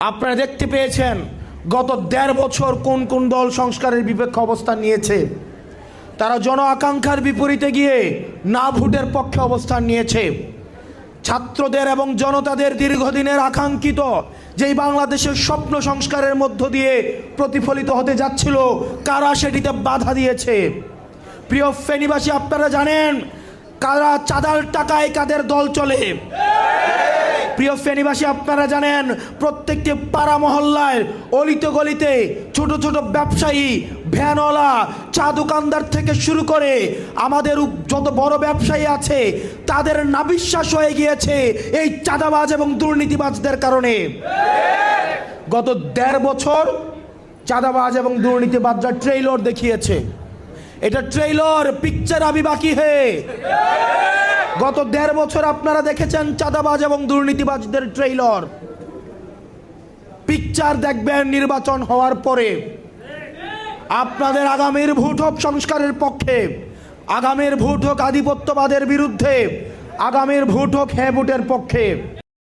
আপনারা দেখতে পেয়েছেন গত ১.৫ বছর কোন কোন দল সংস্কারের বিপক্ষে অবস্থান নিয়েছে। তারা জন আকাঙ্ক্ষার বিপরীতে গিয়ে না ভোটের পক্ষে অবস্থান নিয়েছে। ছাত্রদের এবং জনতাদের দীর্ঘদিনের আকাঙ্ক্ষিত যেই বাংলাদেশের স্বপ্ন সংস্কারের মধ্য দিয়ে প্রতিফলিত হতে যাচ্ছিল, কারা সেটিতে বাধা দিয়েছে? প্রিয় ফেনীবাসী, আপনারা জানেন কারা চাঁদার টাকায় কাদের দল চলে। প্রিয় ফেনীবাসী, আপনারা জানেন প্রত্যেকটি পাড়া মহল্লায় অলিতে গলিতে ছোট ছোট ব্যবসায়ী, ভ্যানওয়ালা, চা দোকানদার থেকে শুরু করে আমাদের যত বড় ব্যবসায়ী আছে তাদের নাবিশ্বাস হয়ে গিয়েছে এই চাঁদাবাজ এবং দুর্নীতিবাজদের কারণে। গত ১.৫ বছর চাঁদাবাজ এবং দুর্নীতিবাজরা ট্রেইলর দেখিয়েছে। এটা ট্রেইলর, পিকচার আবি বাকি হে। গত ১.৫ বছর আপনারা দেখেছেন চাঁদাবাজ এবং দুর্নীতিবাজদের ট্রেইলর। পিকচার দেখবেন নির্বাচন হওয়ার পরে। আপনাদের আগামীর ভোট হোক সংস্কারের পক্ষে, আগামীর ভোট হোক আধিপত্যবাদের বিরুদ্ধে, আগামীর ভোট হোক হ্যাঁ ভোটের পক্ষে।